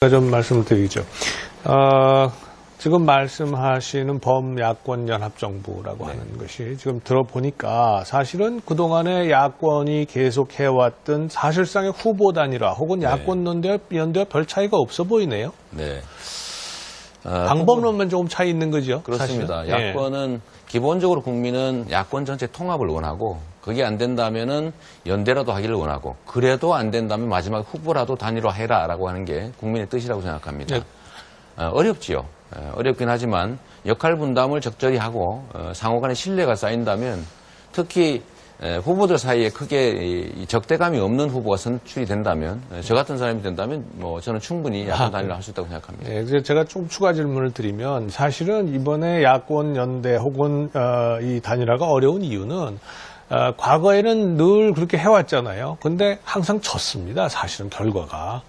좀 말씀을 드리죠. 지금 말씀하시는 범야권연합정부라고 하는 것이 지금 들어보니까 사실은 그동안에 야권이 계속 해왔던 사실상의 후보 단일화 혹은 야권 연대와 별 차이가 없어 보이네요. 네. 방법론만 조금 차이 있는 거죠. 그렇습니다. 사실은. 야권은 기본적으로 국민은 야권 전체 통합을 원하고 그게 안 된다면은 연대라도 하기를 원하고 그래도 안 된다면 마지막 후보라도 단일화해라라고 하는 게 국민의 뜻이라고 생각합니다. 어렵지요. 어렵긴 하지만 역할 분담을 적절히 하고 상호 간의 신뢰가 쌓인다면 특히 후보들 사이에 크게 적대감이 없는 후보가 선출이 된다면 저 같은 사람이 된다면 뭐 저는 충분히 야권 단일화 할 수 있다고 생각합니다. 네, 그래서 제가 좀 추가 질문을 드리면 사실은 이번에 야권 연대 혹은 이 단일화가 어려운 이유는 과거에는 늘 그렇게 해왔잖아요. 근데 항상 졌습니다. 사실은 결과가.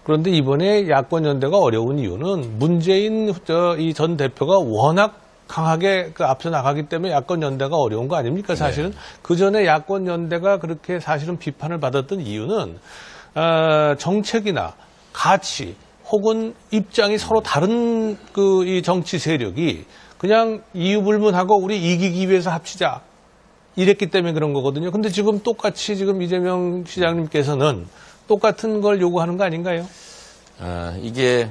그런데 이번에 야권 연대가 어려운 이유는 문재인 이 전 대표가 워낙 강하게 앞서 나가기 때문에 야권 연대가 어려운 거 아닙니까? 사실은 네. 그 전에 야권 연대가 그렇게 사실은 비판을 받았던 이유는 정책이나 가치 혹은 입장이 서로 다른 이 정치 세력이 그냥 이유불문하고 우리 이기기 위해서 합치자 이랬기 때문에 그런 거거든요. 근데 지금 똑같이 지금 이재명 시장님께서는 똑같은 걸 요구하는 거 아닌가요? 이게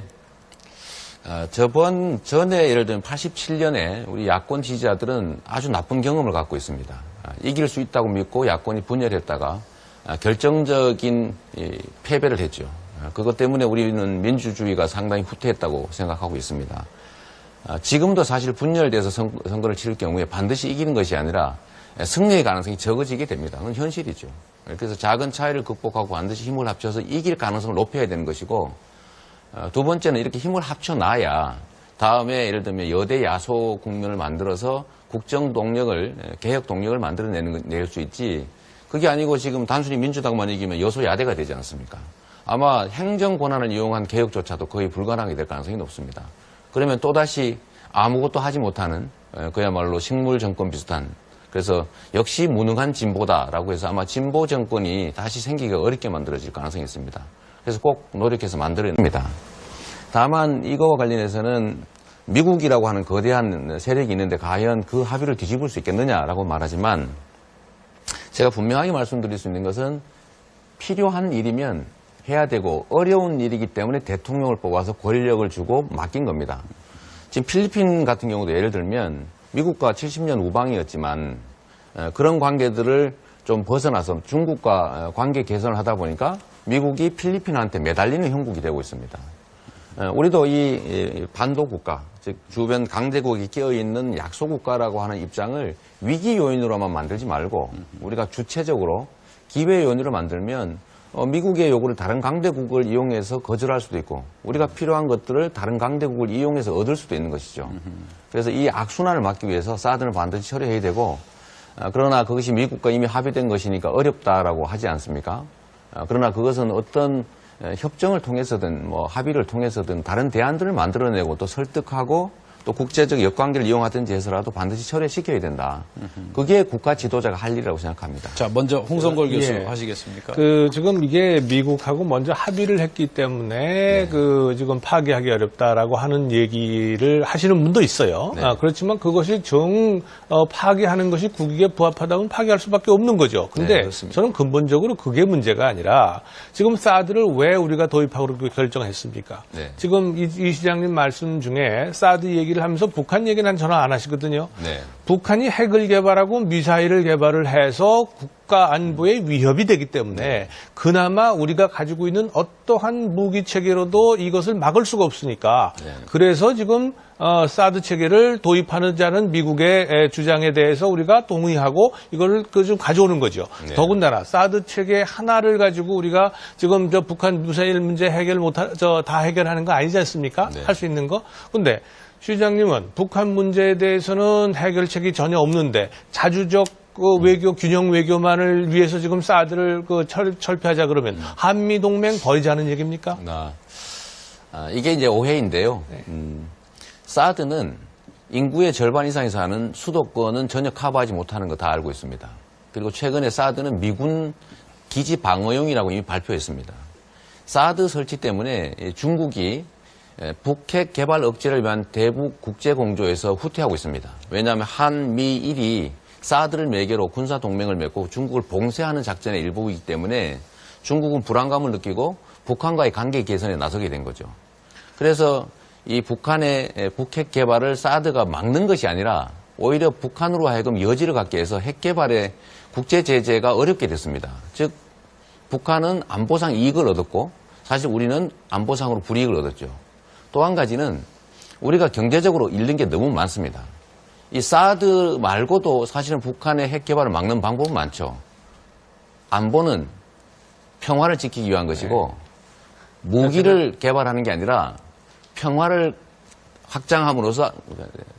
전에 예를 들면 87년에 우리 야권 지지자들은 아주 나쁜 경험을 갖고 있습니다. 이길 수 있다고 믿고 야권이 분열했다가 결정적인 패배를 했죠. 그것 때문에 우리는 민주주의가 상당히 후퇴했다고 생각하고 있습니다. 지금도 사실 분열돼서 선거를 치를 경우에 반드시 이기는 것이 아니라 승리의 가능성이 적어지게 됩니다. 그건 현실이죠. 그래서 작은 차이를 극복하고 반드시 힘을 합쳐서 이길 가능성을 높여야 되는 것이고 두 번째는 이렇게 힘을 합쳐놔야 다음에 예를 들면 여대 야소 국면을 만들어서 국정 동력을 개혁 동력을 만들어낼 수 있지 그게 아니고 지금 단순히 민주당만 이기면 여소야대가 되지 않습니까? 아마 행정 권한을 이용한 개혁조차도 거의 불가능하게 될 가능성이 높습니다. 그러면 또다시 아무것도 하지 못하는 그야말로 식물 정권 비슷한 그래서 역시 무능한 진보다라고 해서 아마 진보 정권이 다시 생기기가 어렵게 만들어질 가능성이 있습니다. 그래서 꼭 노력해서 만들어야 됩니다. 다만 이거와 관련해서는 미국이라고 하는 거대한 세력이 있는데 과연 그 합의를 뒤집을 수 있겠느냐라고 말하지만 제가 분명하게 말씀드릴 수 있는 것은 필요한 일이면 해야 되고 어려운 일이기 때문에 대통령을 뽑아서 권력을 주고 맡긴 겁니다. 지금 필리핀 같은 경우도 예를 들면 미국과 70년 우방이었지만 그런 관계들을 좀 벗어나서 중국과 관계 개선을 하다 보니까 미국이 필리핀한테 매달리는 형국이 되고 있습니다. 우리도 이 반도 국가, 즉 주변 강대국이 끼어있는 약소국가라고 하는 입장을 위기 요인으로만 만들지 말고 우리가 주체적으로 기회 요인으로 만들면 미국의 요구를 다른 강대국을 이용해서 거절할 수도 있고 우리가 필요한 것들을 다른 강대국을 이용해서 얻을 수도 있는 것이죠. 그래서 이 악순환을 막기 위해서 사드는 반드시 처리해야 되고 그러나 그것이 미국과 이미 합의된 것이니까 어렵다라고 하지 않습니까? 그러나 그것은 어떤 협정을 통해서든 뭐 합의를 통해서든 다른 대안들을 만들어내고 또 설득하고 또 국제적 역관계를 이용하든지 해서라도 반드시 처리시켜야 된다. 그게 국가 지도자가 할 일이라고 생각합니다. 자, 먼저 홍성걸 교수 하시겠습니까? 지금 이게 미국하고 먼저 합의를 했기 때문에 지금 파기하기 어렵다라고 하는 얘기를 하시는 분도 있어요. 네. 그렇지만 그것이 파기하는 것이 국익에 부합하다면 파기할 수밖에 없는 거죠. 근데 그렇습니다. 저는 근본적으로 그게 문제가 아니라 지금 사드를 왜 우리가 도입하고 결정했습니까? 네. 지금 이 시장님 말씀 중에 사드 얘기를 하면서 북한 얘기는 전혀 안 하시거든요. 네. 북한이 핵을 개발하고 미사일을 개발을 해서 국가 안보에 위협이 되기 때문에 그나마 우리가 가지고 있는 어떠한 무기 체계로도 이것을 막을 수가 없으니까 그래서 지금 사드 체계를 도입하자는 미국의 주장에 대해서 우리가 동의하고 이걸 좀 가져오는 거죠. 네. 더군다나 사드 체계 하나를 가지고 우리가 지금 북한 미사일 문제 다 해결하는 거 아니지 않습니까? 네. 할 수 있는 거. 근데 시장님은 북한 문제에 대해서는 해결책이 전혀 없는데 자주적 외교, 균형 외교만을 위해서 지금 사드를 철폐하자 그러면 한미동맹 버리자는 얘기입니까? 이게 이제 오해인데요. 사드는 인구의 절반 이상이 사는 수도권은 전혀 커버하지 못하는 거 다 알고 있습니다. 그리고 최근에 사드는 미군 기지 방어용이라고 이미 발표했습니다. 사드 설치 때문에 중국이 북핵 개발 억제를 위한 대북 국제 공조에서 후퇴하고 있습니다. 왜냐하면 한미일이 사드를 매개로 군사 동맹을 맺고 중국을 봉쇄하는 작전의 일부이기 때문에 중국은 불안감을 느끼고 북한과의 관계 개선에 나서게 된 거죠. 그래서 이 북한의 북핵 개발을 사드가 막는 것이 아니라 오히려 북한으로 하여금 여지를 갖게 해서 핵 개발에 국제 제재가 어렵게 됐습니다. 즉 북한은 안보상 이익을 얻었고 사실 우리는 안보상으로 불이익을 얻었죠. 또 한 가지는 우리가 경제적으로 잃는 게 너무 많습니다. 이 사드 말고도 사실은 북한의 핵 개발을 막는 방법은 많죠. 안보는 평화를 지키기 위한 것이고 무기를 개발하는 게 아니라 평화를 확장함으로써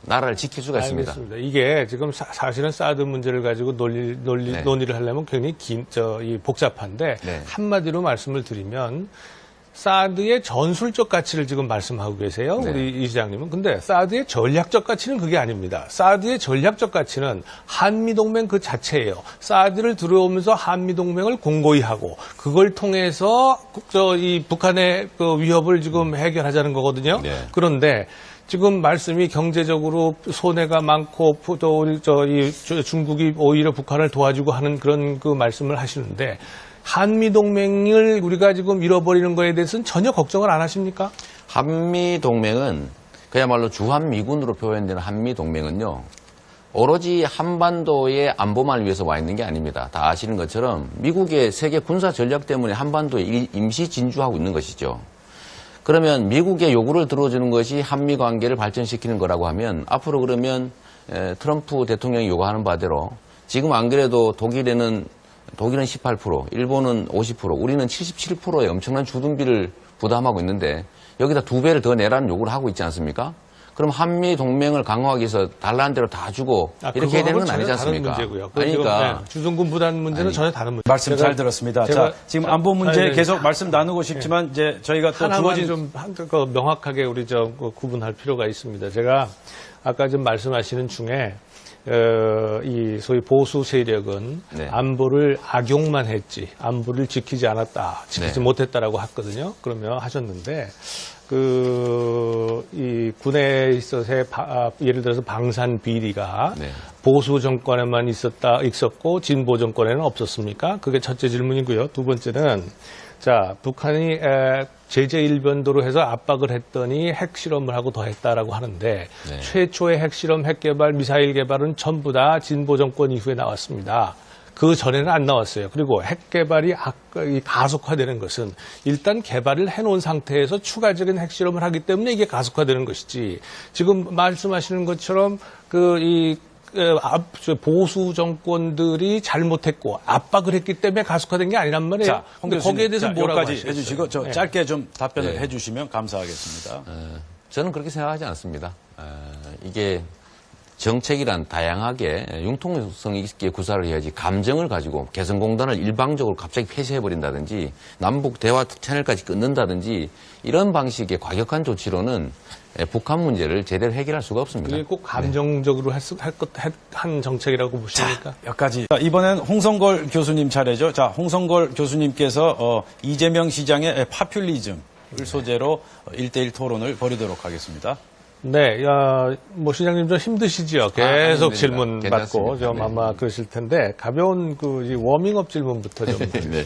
나라를 지킬 수가 있습니다. 알겠습니다. 이게 지금 사실은 사드 문제를 가지고 논의를 하려면 굉장히 복잡한데 네. 한마디로 말씀을 드리면 사드의 전술적 가치를 지금 말씀하고 계세요. 네. 우리 이 시장님은. 근데 사드의 전략적 가치는 그게 아닙니다. 사드의 전략적 가치는 한미동맹 그 자체예요. 사드를 들어오면서 한미동맹을 공고히 하고 그걸 통해서 이 북한의 그 위협을 지금 해결하자는 거거든요. 네. 그런데 지금 말씀이 경제적으로 손해가 많고 또 우리 중국이 오히려 북한을 도와주고 하는 그런 그 말씀을 하시는데 한미동맹을 우리가 지금 잃어버리는 거에 대해서는 전혀 걱정을 안 하십니까? 한미동맹은 그야말로 주한미군으로 표현되는 한미동맹은요. 오로지 한반도의 안보만을 위해서 와 있는 게 아닙니다. 다 아시는 것처럼 미국의 세계 군사 전략 때문에 한반도에 임시 진주하고 있는 것이죠. 그러면 미국의 요구를 들어주는 것이 한미 관계를 발전시키는 거라고 하면 앞으로 그러면 트럼프 대통령이 요구하는 바대로 지금 안 그래도 독일은 18%, 일본은 50%, 우리는 77%의 엄청난 주둔비를 부담하고 있는데 여기다 2배를 더 내라는 요구를 하고 있지 않습니까? 그럼 한미 동맹을 강화하기 위해서 달라는 대로 다 주고 이렇게 해야 되는 건 아니지 않습니까? 다른 문제고요. 그러니까 주둔군 부담 문제는 전혀 다른 문제. 말씀 잘 들었습니다. 자, 지금 안보 문제 계속 말씀 나누고 네. 싶지만 이제 저희가 또 하나만 주어진 좀 명확하게 우리 구분할 필요가 있습니다. 제가 아까 좀 말씀하시는 중에 이 소위 보수 세력은 네. 안보를 악용만 했지 안보를 지키지 않았다, 지키지 네. 못했다라고 했거든요. 그러면 하셨는데 이 군에 있어서의 예를 들어서 방산 비리가 네. 보수 정권에만 있었고 진보 정권에는 없었습니까? 그게 첫째 질문이고요. 두 번째는 자, 북한이 제재 일변도로 해서 압박을 했더니 핵실험을 하고 더 했다라고 하는데 네. 최초의 핵실험, 핵개발, 미사일 개발은 전부 다 진보 정권 이후에 나왔습니다. 그 전에는 안 나왔어요. 그리고 핵개발이 가속화되는 것은 일단 개발을 해놓은 상태에서 추가적인 핵실험을 하기 때문에 이게 가속화되는 것이지 지금 말씀하시는 것처럼 보수 정권들이 잘못했고 압박을 했기 때문에 가속화된 게 아니란 말이에요. 자, 근데 거기에 대해서 뭐라고 여기까지 하시겠어요? 해주시고 저 네. 짧게 좀 답변을 네. 해주시면 감사하겠습니다. 저는 그렇게 생각하지 않습니다. 이게 정책이란 다양하게 융통성 있게 구사를 해야지 감정을 가지고 개성공단을 일방적으로 갑자기 폐쇄해버린다든지 남북 대화 채널까지 끊는다든지 이런 방식의 과격한 조치로는 북한 문제를 제대로 해결할 수가 없습니다. 이게 꼭 감정적으로 한 정책이라고 보십니까? 여기까지. 자, 이번엔 홍성걸 교수님 차례죠. 자, 홍성걸 교수님께서 이재명 시장의 파퓰리즘을 소재로 1대1 토론을 벌이도록 하겠습니다. 네, 시장님 좀 힘드시죠? 계속 아닙니다. 질문 받고 괜찮습니다. 좀 네. 아마 그러실 텐데 가벼운 이 워밍업 질문부터 좀. 네.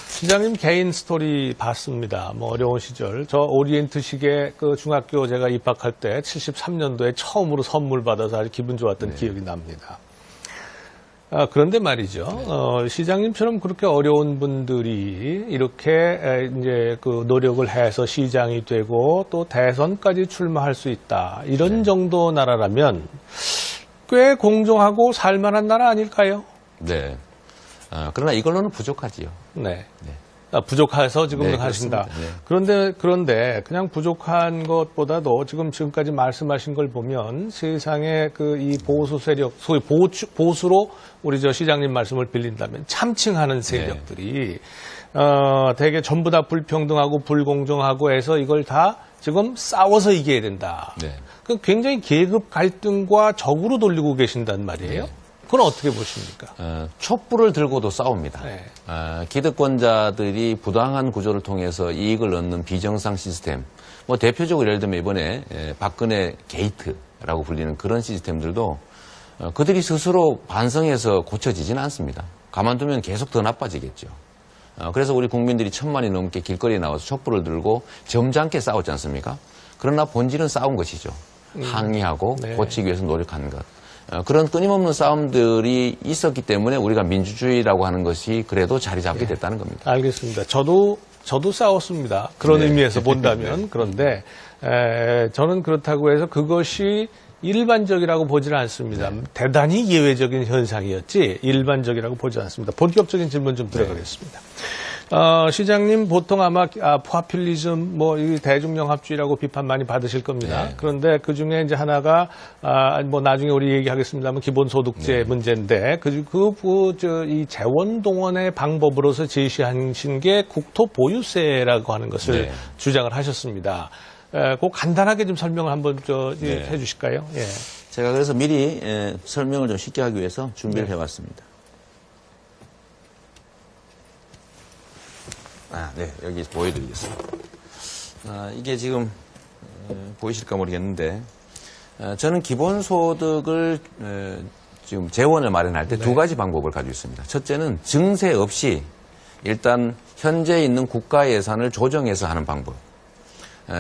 시장님 개인 스토리 봤습니다. 어려운 시절. 저 오리엔트식의 그 중학교 제가 입학할 때 73년도에 처음으로 선물 받아서 아주 기분 좋았던 기억이 납니다. 그런데 말이죠. 시장님처럼 그렇게 어려운 분들이 이렇게 이제 그 노력을 해서 시장이 되고 또 대선까지 출마할 수 있다. 이런 정도 나라라면 꽤 공정하고 살만한 나라 아닐까요? 네. 그러나 이걸로는 부족하지요. 네. 부족해서 지금 네, 하신다. 그렇습니다. 네. 그런데 그냥 부족한 것보다도 지금까지 말씀하신 걸 보면 세상에 이 보수 세력, 소위 보수로 우리 시장님 말씀을 빌린다면 참칭하는 세력들이 되게 전부 다 불평등하고 불공정하고 해서 이걸 다 지금 싸워서 이겨야 된다. 네. 굉장히 계급 갈등과 적으로 돌리고 계신단 말이에요. 네. 그건 어떻게 보십니까? 촛불을 들고도 싸웁니다. 네. 기득권자들이 부당한 구조를 통해서 이익을 얻는 비정상 시스템, 뭐 대표적으로 예를 들면 이번에 박근혜 게이트라고 불리는 그런 시스템들도 그들이 스스로 반성해서 고쳐지지는 않습니다. 가만두면 계속 더 나빠지겠죠. 그래서 우리 국민들이 1000만이 넘게 길거리에 나와서 촛불을 들고 점잖게 싸웠지 않습니까? 그러나 본질은 싸운 것이죠. 항의하고 네. 고치기 위해서 노력하는 것. 그런 끊임없는 싸움들이 있었기 때문에 우리가 민주주의라고 하는 것이 그래도 자리 잡게 됐다는 겁니다. 알겠습니다. 저도 싸웠습니다. 그런 네. 의미에서 본다면. 그런데 저는 그렇다고 해서 그것이 일반적이라고 보지는 않습니다. 대단히 예외적인 현상이었지 일반적이라고 보지 않습니다. 본격적인 질문 좀 들어가겠습니다. 시장님 보통 아마 포퓰리즘 이 대중영합주의라고 비판 많이 받으실 겁니다. 네. 그런데 그 중에 이제 하나가 나중에 우리 얘기하겠습니다만 기본소득제 문제인데 이 재원동원의 방법으로서 제시하신 게 국토보유세라고 하는 것을 네. 주장을 하셨습니다. 꼭 간단하게 좀 설명을 한번 해주실까요? 예. 제가 그래서 미리 설명을 좀 쉽게 하기 위해서 준비를 해왔습니다. 네, 여기 보여드리겠습니다. 이게 지금 보이실까 모르겠는데 저는 기본소득을 지금 재원을 마련할 때 두 가지 방법을 가지고 있습니다. 첫째는 증세 없이 일단 현재 있는 국가 예산을 조정해서 하는 방법.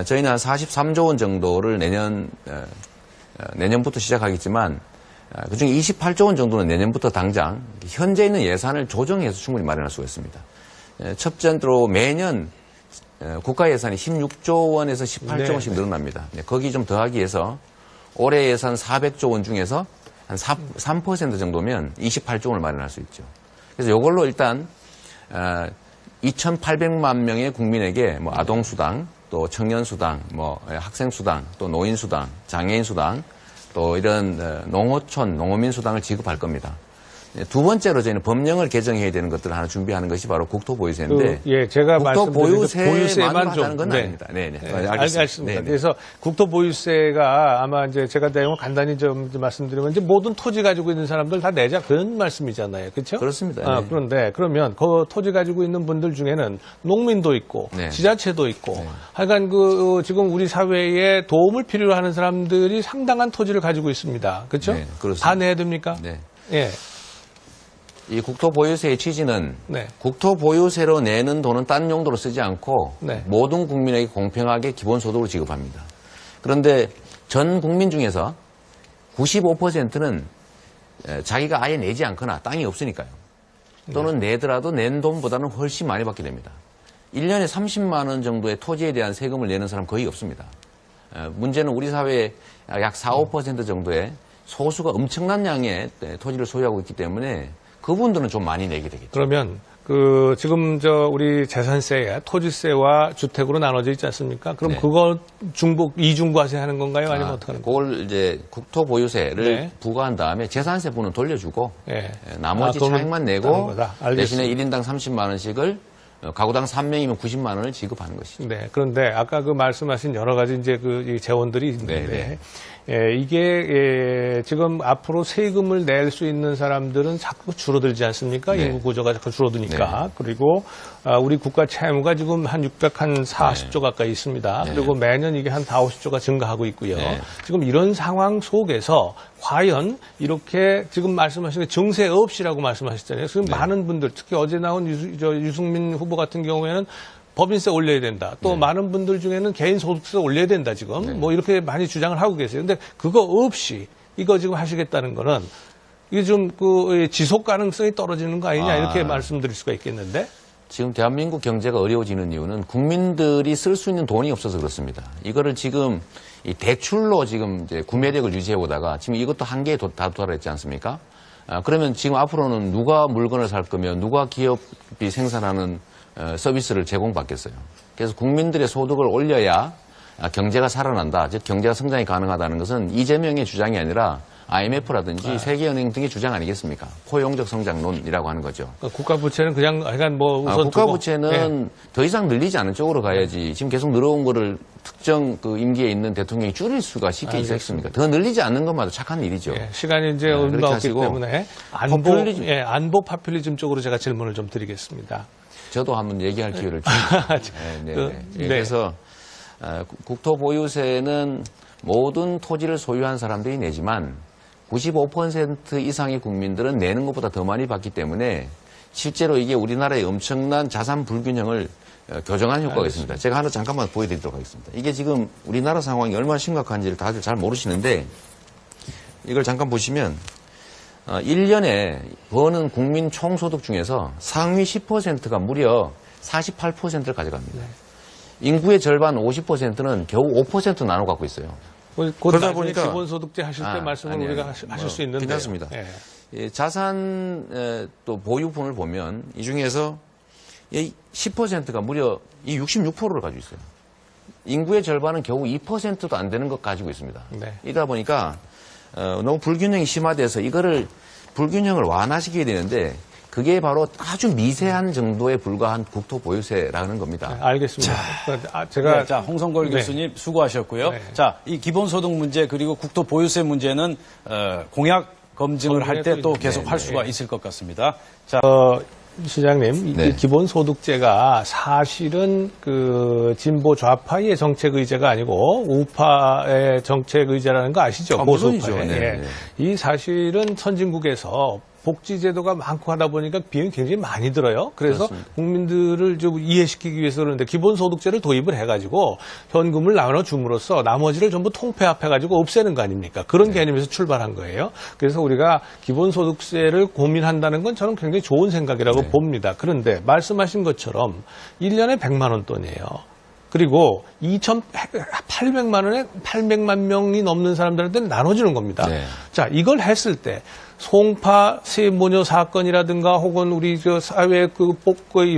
저희는 한 43조 원 정도를 내년부터 시작하겠지만 그중에 28조 원 정도는 내년부터 당장 현재 있는 예산을 조정해서 충분히 마련할 수가 있습니다. 첫 번째로 매년 국가 예산이 16조 원에서 18조 원씩 늘어납니다. 거기 좀 더하기 위해서 올해 예산 400조 원 중에서 한 3% 정도면 28조 원을 마련할 수 있죠. 그래서 이걸로 일단 2,800만 명의 국민에게 아동수당, 또 청년수당, 학생수당, 또 노인수당, 장애인수당, 또 이런 농어촌, 농어민수당을 지급할 겁니다. 두 번째로 저희는 법령을 개정해야 되는 것들을 하나 준비하는 것이 바로 국토보유세인데 제가 국토보유세만 하는 건 아닙니다. 알겠습니다. 그래서 국토보유세가 아마 이제 제가 내용을 간단히 좀 말씀드리면 이제 모든 토지 가지고 있는 사람들 다 내자 그런 말씀이잖아요. 그렇죠? 그렇습니다. 그런데 그러면 그 토지 가지고 있는 분들 중에는 농민도 있고 지자체도 있고 하여간 지금 우리 사회에 도움을 필요로 하는 사람들이 상당한 토지를 가지고 있습니다. 그렇죠? 네, 그렇습니다. 다 내야 됩니까? 네. 예. 이 국토보유세의 취지는 국토보유세로 내는 돈은 딴 용도로 쓰지 않고 모든 국민에게 공평하게 기본소득으로 지급합니다. 그런데 전 국민 중에서 95%는 자기가 아예 내지 않거나 땅이 없으니까요. 또는 내더라도 낸 돈보다는 훨씬 많이 받게 됩니다. 1년에 30만 원 정도의 토지에 대한 세금을 내는 사람 거의 없습니다. 문제는 우리 사회에 약 4, 5% 정도의 소수가 엄청난 양의 토지를 소유하고 있기 때문에 그분들은 좀 많이 내게 되겠죠. 그러면 지금 우리 재산세, 토지세와 주택으로 나눠져 있지 않습니까? 그럼 그거 이중과세 하는 건가요? 아니면 어떻게 하는 건가요? 그걸 이제 국토보유세를 부과한 다음에 재산세분은 돌려주고 나머지 차액만 내고 대신에 1인당 30만 원씩을 가구당 3명이면 90만 원을 지급하는 것이죠. 네. 그런데 아까 말씀하신 여러 가지 이제 이 재원들이 있는데 이게 지금 앞으로 세금을 낼 수 있는 사람들은 자꾸 줄어들지 않습니까? 인구 구조가 자꾸 줄어드니까. 그리고 우리 국가 채무가 지금 한 640조 가까이 있습니다. 그리고 매년 이게 한 4, 50조가 증가하고 있고요. 지금 이런 상황 속에서 과연 이렇게 지금 말씀하신 게 증세 없이라고 말씀하셨잖아요. 지금 많은 분들, 특히 어제 나온 유승민 후보 같은 경우에는 법인세 올려야 된다. 또 많은 분들 중에는 개인 소득세 올려야 된다, 지금. 이렇게 많이 주장을 하고 계세요. 근데 그거 없이 이거 지금 하시겠다는 거는 이게 좀 지속 가능성이 떨어지는 거 아니냐, 이렇게 말씀드릴 수가 있겠는데. 지금 대한민국 경제가 어려워지는 이유는 국민들이 쓸 수 있는 돈이 없어서 그렇습니다. 이거를 지금 이 대출로 지금 이제 구매력을 유지해 오다가 지금 이것도 한계에 다도달했지 않습니까? 그러면 지금 앞으로는 누가 물건을 살 거면 누가 기업이 생산하는 서비스를 제공받겠어요. 그래서 국민들의 소득을 올려야 경제가 살아난다. 즉 경제가 성장이 가능하다는 것은 이재명의 주장이 아니라 IMF라든지 세계은행 등의 주장 아니겠습니까? 포용적 성장론이라고 하는 거죠. 그러니까 국가 부채는 그냥 약간 뭐 우선 국가 두고. 부채는 더 이상 늘리지 않는 쪽으로 가야지. 지금 계속 늘어온 거를 특정 그 임기에 있는 대통령이 줄일 수가 쉽게 있겠습니까? 더 늘리지 않는 것마저 착한 일이죠. 시간이 이제 얼마 그렇게 없기 하시고 때문에 안보 파퓰리즘 쪽으로 제가 질문을 좀 드리겠습니다. 저도 한번 얘기할 기회를 주십시오. 그래서 국토 보유세는 모든 토지를 소유한 사람들이 내지만 95% 이상의 국민들은 내는 것보다 더 많이 받기 때문에 실제로 이게 우리나라의 엄청난 자산 불균형을 교정하는 효과가 있습니다. 제가 하나 잠깐만 보여드리도록 하겠습니다. 이게 지금 우리나라 상황이 얼마나 심각한지를 다들 잘 모르시는데 이걸 잠깐 보시면 1년에 버는 국민 총소득 중에서 상위 10%가 무려 48%를 가져갑니다. 인구의 절반 50%는 겨우 5% 나눠 갖고 있어요. 그러다 보니까 기본소득제 하실 때 말씀을 우리가 하실 수 있는데 괜찮습니다. 자산 또 보유분을 보면 이 중에서 10%가 무려 이 66%를 가지고 있어요. 인구의 절반은 겨우 2%도 안 되는 것 가지고 있습니다. 이러다 보니까 너무 불균형이 심화돼서 이거를 불균형을 완화시켜야 되는데 그게 바로 아주 미세한 정도에 불과한 국토 보유세라는 겁니다. 알겠습니다. 제가 자, 홍성걸 교수님 수고하셨고요. 자, 이 기본소득 문제 그리고 국토 보유세 문제는 공약 검증을 할 때 또 계속 할 수가 있을 것 같습니다. 자, 시장님, 이 기본소득제가 사실은 그 진보 좌파의 정책 의제가 아니고 우파의 정책 의제라는 거 아시죠? 물론이죠. 이 사실은 선진국에서 복지제도가 많고 하다 보니까 비용이 굉장히 많이 들어요. 그래서 그렇습니다. 국민들을 좀 이해시키기 위해서 그러는데 기본소득제를 도입을 해가지고 현금을 나눠줌으로써 나머지를 전부 통폐합해가지고 없애는 거 아닙니까? 그런 개념에서 출발한 거예요. 그래서 우리가 기본소득세를 고민한다는 건 저는 굉장히 좋은 생각이라고 봅니다. 그런데 말씀하신 것처럼 1년에 100만 원 돈이에요. 그리고 2,800만 원에 800만 명이 넘는 사람들한테는 나눠주는 겁니다. 자, 이걸 했을 때 송파 세모녀 사건이라든가 혹은 우리 저 사회 그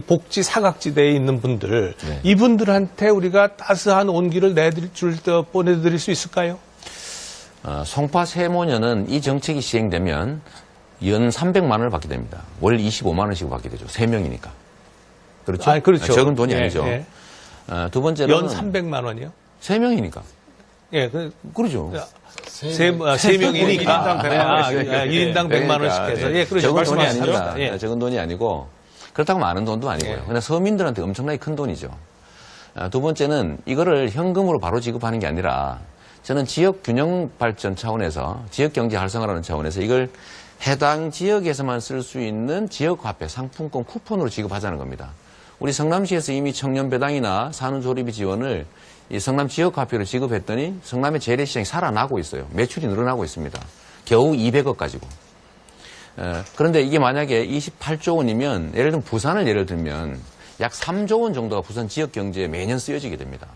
복지 사각지대에 있는 분들 이분들한테 우리가 따스한 온기를 보내드릴 수 있을까요? 송파 세모녀는 이 정책이 시행되면 연 300만 원을 받게 됩니다. 월 25만 원씩 받게 되죠. 3명이니까. 그렇죠? 그렇죠. 적은 돈이 아니죠. 두 번째로는 연 300만 원이요? 3명이니까. 그러죠. 세 명이니까 1인당 100만 원씩 해서 그렇죠. 적은 돈이 말씀하셨습니다. 아닙니다. 적은 돈이 아니고 그렇다고 많은 돈도 아니고요. 그냥 서민들한테 엄청나게 큰 돈이죠. 두 번째는 이거를 현금으로 바로 지급하는 게 아니라 저는 지역 균형 발전 차원에서 지역 경제 활성화라는 차원에서 이걸 해당 지역에서만 쓸 수 있는 지역 화폐, 상품권, 쿠폰으로 지급하자는 겁니다. 우리 성남시에서 이미 청년 배당이나 산후조리비 지원을 이 성남 지역 화폐로 지급했더니 성남의 재래시장이 살아나고 있어요. 매출이 늘어나고 있습니다. 겨우 200억 가지고. 그런데 이게 만약에 28조 원이면 예를 들면 부산을 예를 들면 약 3조 원 정도가 부산 지역 경제에 매년 쓰여지게 됩니다.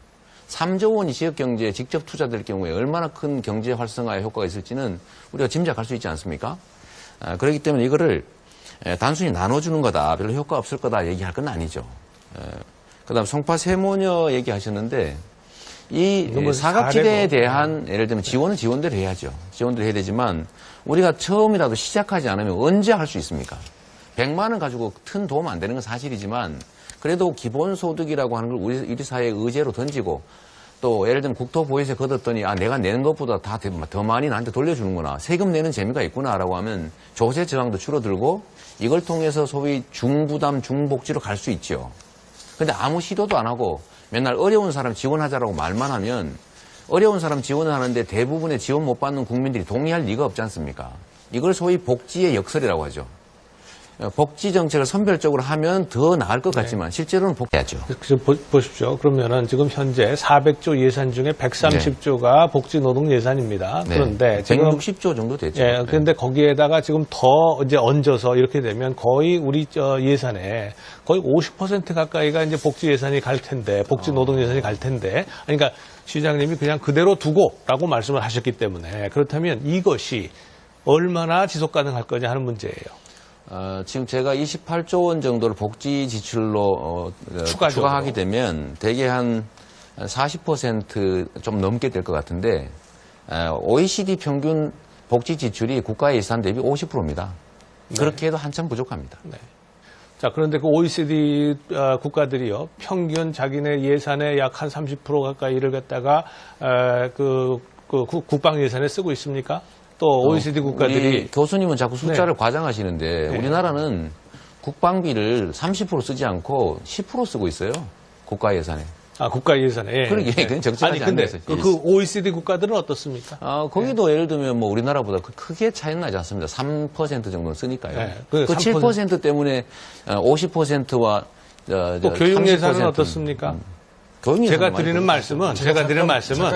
3조 원이 지역 경제에 직접 투자될 경우에 얼마나 큰 경제 활성화의 효과가 있을지는 우리가 짐작할 수 있지 않습니까? 그렇기 때문에 이거를 단순히 나눠주는 거다, 별로 효과 없을 거다 얘기할 건 아니죠. 그다음 송파 세모녀 얘기하셨는데 이 사각지대에 대한 예를 들면 지원은 지원대로 해야죠. 지원대로 해야 되지만 우리가 처음이라도 시작하지 않으면 언제 할 수 있습니까? 100만 원 가지고 큰 도움 안 되는 건 사실이지만 그래도 기본소득이라고 하는 걸 우리 사회의 의제로 던지고 또 예를 들면 국토보유세 걷었더니 내가 내는 것보다 다 더 많이 나한테 돌려주는구나. 세금 내는 재미가 있구나라고 하면 조세 저항도 줄어들고 이걸 통해서 소위 중부담 중복지로 갈 수 있죠. 근데 아무 시도도 안 하고 맨날 어려운 사람 지원하자라고 말만 하면 어려운 사람 지원을 하는데 대부분의 지원 못 받는 국민들이 동의할 리가 없지 않습니까? 이걸 소위 복지의 역설이라고 하죠. 복지 정책을 선별적으로 하면 더 나을 것 같지만 실제로는 복지해야죠. 보십시오. 그러면은 지금 현재 400조 예산 중에 130조가 복지 노동 예산입니다. 그런데 지금 160조 정도 됐죠. 그런데 거기에다가 지금 더 이제 얹어서 이렇게 되면 거의 우리 예산에 거의 50% 가까이가 이제 복지 예산이 갈 텐데, 복지 노동 예산이 갈 텐데, 그러니까 시장님이 그냥 그대로 두고라고 말씀을 하셨기 때문에 그렇다면 이것이 얼마나 지속 가능할 거냐 하는 문제예요. 지금 제가 28조 원 정도를 복지 지출로 추가하게 되면 대개 한 40% 좀 넘게 될 것 같은데 OECD 평균 복지 지출이 국가 예산 대비 50%입니다. 그렇게 해도 한참 부족합니다. 네. 자, 그런데 그 OECD 국가들이요, 평균 자기네 예산의 약 한 30% 가까이를 갖다가 국방 예산에 쓰고 있습니까? 또 OECD 국가들이 우리 교수님은 자꾸 숫자를 과장하시는데 네. 우리나라는 국방비를 30% 쓰지 않고 10% 쓰고 있어요. 국가 예산에. 아, 국가 예산에. 예. 그러게, 그건 적절하지 아니, 근데 않네서. 그 OECD 국가들은 어떻습니까? 거기도 예를 들면 뭐 우리나라보다 크게 차이는 나지 않습니다. 3% 정도는 쓰니까요. 네, 그 그 7% 때문에 50%와 또 교육 예산은 어떻습니까? 제가 드리는 말씀은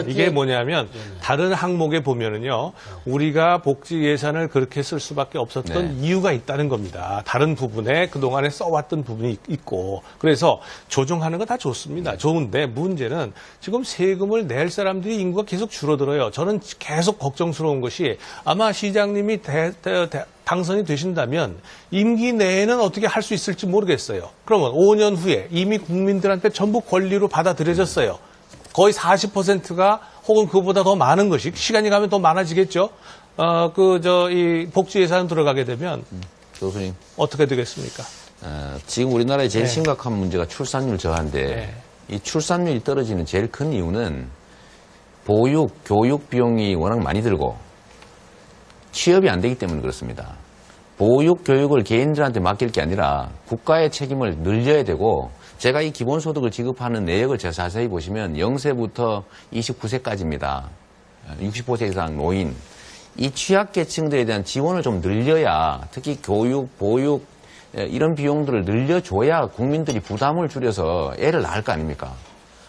이게 뭐냐면 다른 항목에 보면은요, 우리가 복지 예산을 그렇게 쓸 수밖에 없었던 이유가 있다는 겁니다. 다른 부분에 그동안에 써왔던 부분이 있고, 그래서 조정하는 거 다 좋습니다. 좋은데 문제는 지금 세금을 낼 사람들이 인구가 계속 줄어들어요. 저는 계속 걱정스러운 것이 아마 시장님이 당선이 되신다면 임기 내에는 어떻게 할 수 있을지 모르겠어요. 그러면 5년 후에 이미 국민들한테 전부 권리로 받아들여졌어요. 거의 40%가 혹은 그보다 더 많은 것이 시간이 가면 더 많아지겠죠. 이 복지 예산 들어가게 되면 교수님 어떻게 되겠습니까? 지금 우리나라의 제일 심각한 문제가 출산율 저하인데 이 출산율이 떨어지는 제일 큰 이유는 보육, 교육 비용이 워낙 많이 들고 취업이 안 되기 때문에 그렇습니다. 보육, 교육을 개인들한테 맡길 게 아니라 국가의 책임을 늘려야 되고 제가 이 기본소득을 지급하는 내역을 자세히 보시면 0세부터 29세까지입니다. 60% 이상 노인. 이 취약계층들에 대한 지원을 좀 늘려야 특히 교육, 보육 이런 비용들을 늘려줘야 국민들이 부담을 줄여서 애를 낳을 거 아닙니까?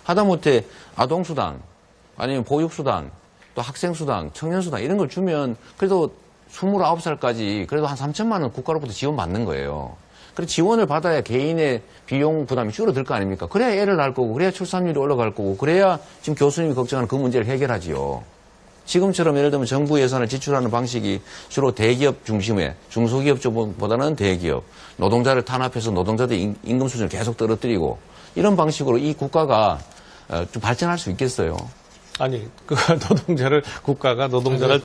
하다못해 아동수당 아니면 보육수당 또 학생수당, 청년수당 이런 걸 주면 그래도 29살까지 그래도 한 3천만 원 국가로부터 지원받는 거예요. 그래서 지원을 받아야 개인의 비용 부담이 줄어들 거 아닙니까? 그래야 애를 낳을 거고 그래야 출산율이 올라갈 거고 그래야 지금 교수님이 걱정하는 그 문제를 해결하지요. 지금처럼 예를 들면 정부 예산을 지출하는 방식이 주로 대기업 중심의 중소기업 쪽보다는 대기업, 노동자를 탄압해서 노동자들 임금 수준을 계속 떨어뜨리고 이런 방식으로 이 국가가 좀 발전할 수 있겠어요? 아니, 국가가 노동자를